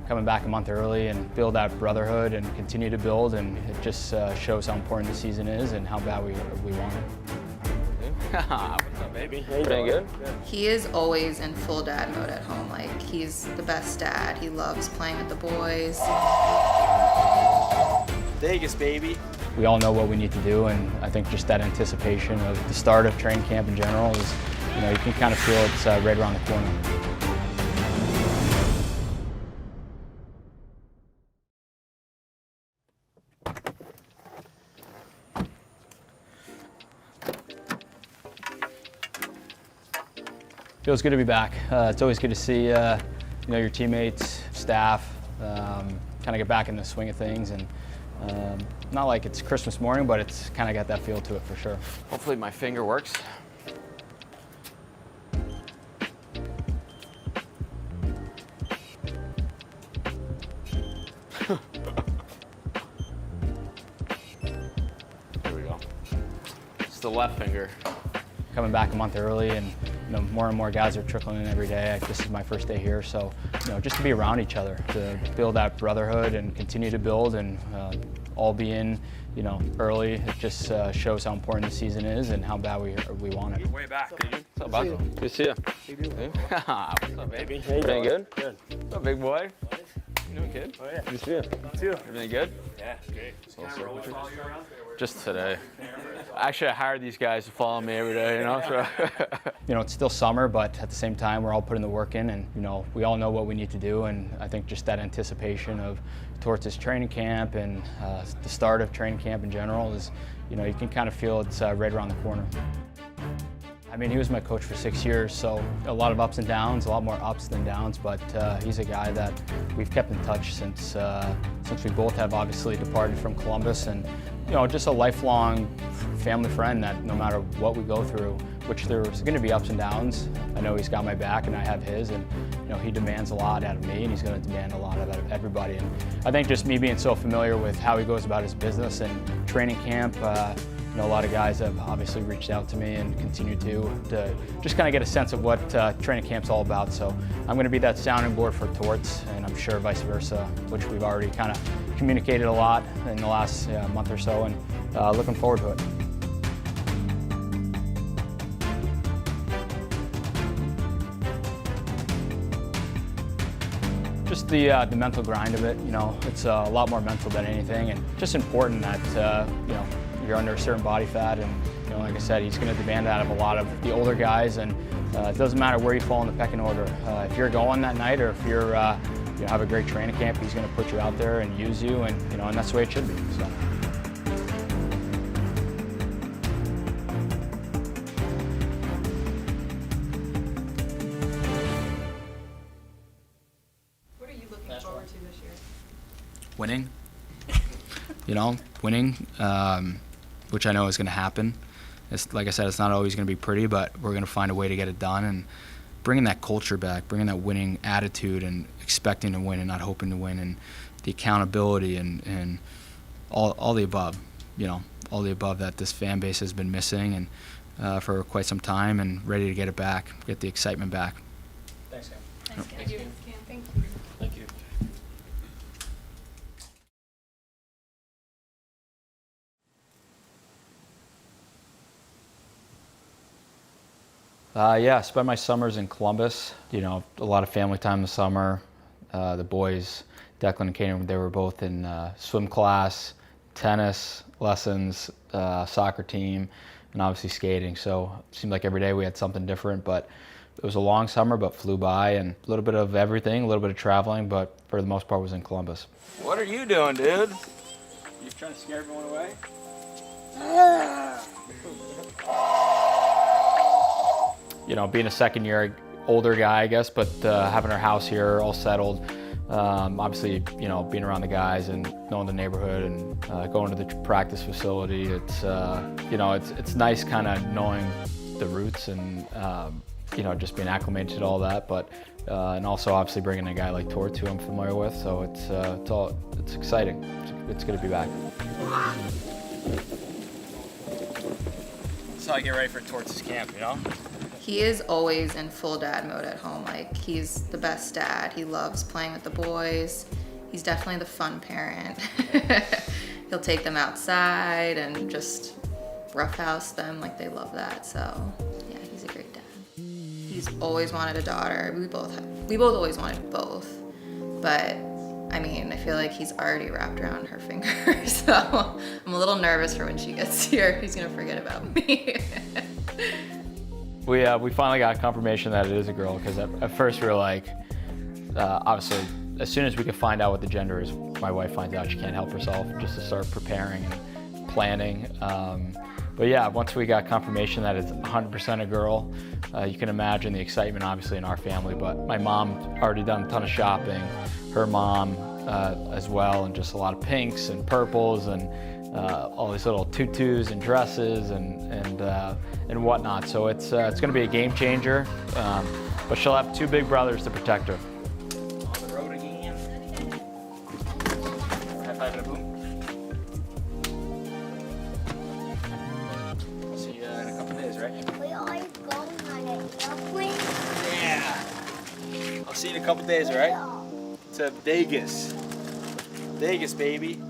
coming back a month early and build that brotherhood and continue to build, and it just shows how important the season is and how bad we want it. What's up, baby? Pretty good? He is always in full dad mode at home. Like, he's the best dad. He loves playing with the boys. Vegas, baby. We all know what we need to do, and I think just that anticipation of the start of training camp in general is, you can kind of feel it's right around the corner. Feels good to be back. It's always good to see your teammates, staff, kind of get back in the swing of things, and not like it's Christmas morning, but it's kind of got that feel to it for sure. Hopefully my finger works. There we go. It's the left finger. Coming back a month early, and more and more guys are trickling in every day. This is my first day here, so just to be around each other, to build that brotherhood and continue to build, and all be in early. It just shows how important the season is and how bad we want it. You're way back, dude. What's up, Basil? Good to see you. What's up, baby? Everything good? Good. What's up, big boy? You doing good? Oh, yeah. Good to see you. You too. Everything good? Yeah, great. Just today. Actually, I hired these guys to follow me every day, so. It's still summer, but at the same time, we're all putting the work in, and, we all know what we need to do, and I think just that anticipation of towards this training camp and the start of training camp in general is, you can kind of feel it's right around the corner. I mean, he was my coach for 6 years, so a lot of ups and downs, a lot more ups than downs, but he's a guy that we've kept in touch since we both have obviously departed from Columbus, and just a lifelong family friend that no matter what we go through, which there's going to be ups and downs, I know he's got my back and I have his, and he demands a lot out of me, and he's going to demand a lot out of everybody. And I think just me being so familiar with how he goes about his business and training camp, a lot of guys have obviously reached out to me and continue to just kind of get a sense of what training camp's all about. So I'm going to be that sounding board for Torts, and I'm sure vice versa, which we've already kind of communicated a lot in the last month or so, and looking forward to it. Just the mental grind of it, it's a lot more mental than anything, and just important that, you're under a certain body fat, and like I said, he's going to demand that of a lot of the older guys, and it doesn't matter where you fall in the pecking order. If you're going that night, or if you're have a great training camp, he's going to put you out there and use you, and and that's the way it should be. So. What are you looking forward to this year? Winning. Winning. Which I know is going to happen. It's, like I said, it's not always going to be pretty, but we're going to find a way to get it done, and bringing that culture back, bringing that winning attitude, and expecting to win and not hoping to win, and the accountability and all the above, all the above that this fan base has been missing and for quite some time, and ready to get it back, get the excitement back. Thanks, Cam. Thank you. Thank you. Thank you. I spent my summers in Columbus. A lot of family time in the summer. The boys, Declan and Kaden, they were both in swim class, tennis lessons, soccer team, and obviously skating. So it seemed like every day we had something different, but it was a long summer, but flew by, and a little bit of everything, a little bit of traveling, but for the most part was in Columbus. What are you doing, dude? You trying to scare everyone away? Being a second year older guy, I guess, but having our house here all settled, obviously, being around the guys and knowing the neighborhood and going to the practice facility, it's nice kind of knowing the roots and, just being acclimated to all that, but, and also obviously bringing a guy like Torts who I'm familiar with, so it's exciting. It's good to be back. That's how I get ready for Torts' camp, He is always in full dad mode at home. Like, he's the best dad. He loves playing with the boys. He's definitely the fun parent. He'll take them outside and just roughhouse them. Like, they love that. So yeah, he's a great dad. He's always wanted a daughter. We both always wanted both. But I mean, I feel like he's already wrapped around her finger. So I'm a little nervous for when she gets here. He's gonna forget about me. We finally got confirmation that it is a girl, because at first we were like, obviously, as soon as we could find out what the gender is, my wife finds out she can't help herself, just to start preparing and planning. But yeah, once we got confirmation that it's 100% a girl, you can imagine the excitement, obviously, in our family. But my mom already done a ton of shopping, her mom as well, and just a lot of pinks and purples and all these little tutus and dresses and whatnot. So it's going to be a game changer, but she'll have two big brothers to protect her. On the road again. High five and a boom. I'll see you in a couple days, right? We always going on an airplane. Yeah. I'll see you in a couple days, all right? To Vegas. Vegas, baby.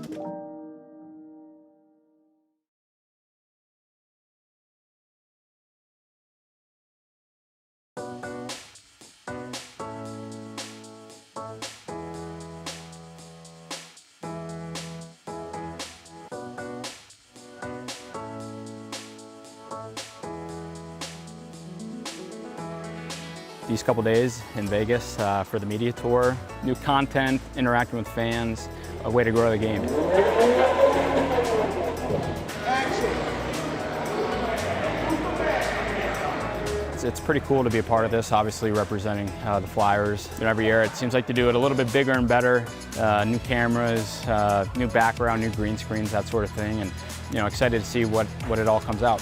These couple days in Vegas for the media tour, new content, interacting with fans, a way to grow the game. It's pretty cool to be a part of this, obviously representing the Flyers. Every year it seems like to do it a little bit bigger and better, new cameras, new background, new green screens, that sort of thing, and excited to see what it all comes out.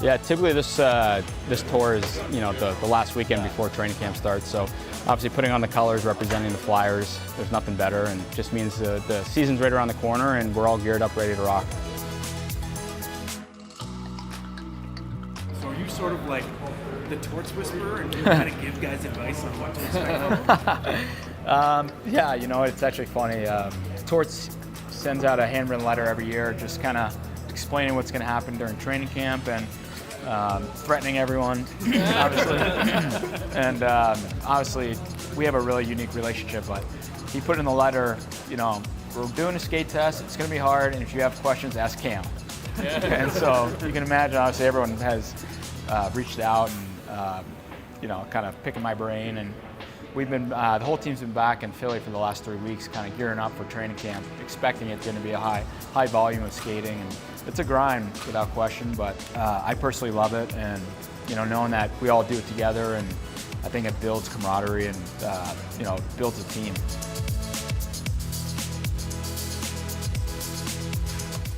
Yeah, typically this tour is the last weekend before training camp starts. So obviously putting on the colors representing the Flyers, there's nothing better, and just means the season's right around the corner and we're all geared up, ready to rock. So are you sort of like the torch whisperer and you kind of give guys advice on what to expect? Yeah, it's actually funny. Torch sends out a handwritten letter every year, just kind of explaining what's going to happen during training camp and threatening everyone, obviously. And obviously, we have a really unique relationship, but he put in the letter, we're doing a skate test, it's going to be hard, and if you have questions, ask Cam. And so you can imagine, obviously, everyone has reached out and, kind of picking my brain. And we've been, the whole team's been back in Philly for the last 3 weeks, kind of gearing up for training camp, expecting it's going to be a high volume of skating. And it's a grind without question, but I personally love it, and knowing that we all do it together, and I think it builds camaraderie and builds a team.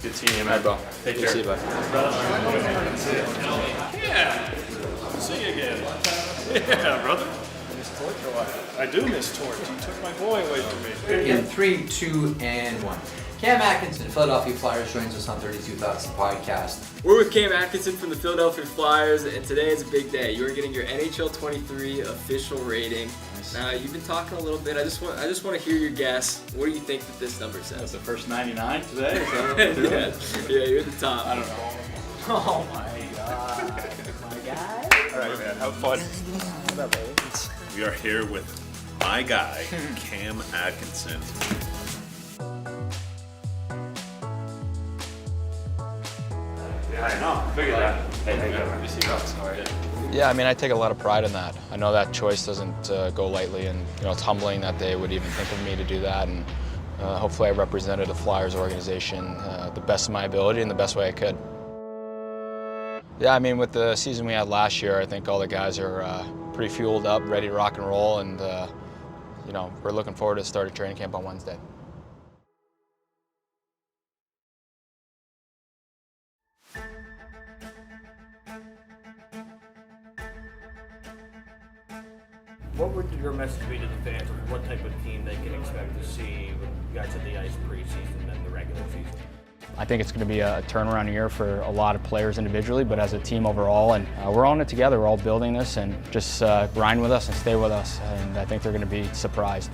Good seeing you, man. Bro. Take care. See you, bud. Yeah. See you again. Yeah, brother. Miss Torch or what? I do miss Torch. You took my boy away from me. In 3, 2, and 1. Cam Atkinson, Philadelphia Flyers, joins us on 32 Thoughts, the podcast. We're with Cam Atkinson from the Philadelphia Flyers, and today is a big day. You are getting your NHL 23 official rating. Now, you've been talking a little bit. I just want to hear your guess. What do you think that this number says? That's the first 99 today? Is that what we're doing? Yeah, you're at the top. I don't know. Oh my God. My guy. All right, man. Have fun. What up, baby? We are here with my guy, Cam Atkinson. Yeah, I know. Figured that. Hey, good to see you guys. How are you? Yeah, I take a lot of pride in that. I know that choice doesn't go lightly, and it's humbling that they would even think of me to do that. And hopefully, I represented the Flyers organization the best of my ability and the best way I could. Yeah, with the season we had last year, I think all the guys are pretty fueled up, ready to rock and roll, and we're looking forward to the start of training camp on Wednesday. What would your message be to the fans of what type of team they can expect to see when you guys hit the ice preseason and the regular season? I think it's going to be a turnaround year for a lot of players individually, but as a team overall, and we're all in it together. We're all building this, and just grind with us and stay with us, and I think they're going to be surprised.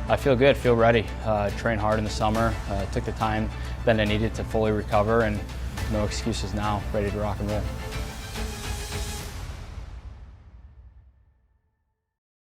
I feel good, feel ready. Trained hard in the summer, took the time that I needed to fully recover, and no excuses now, ready to rock and roll.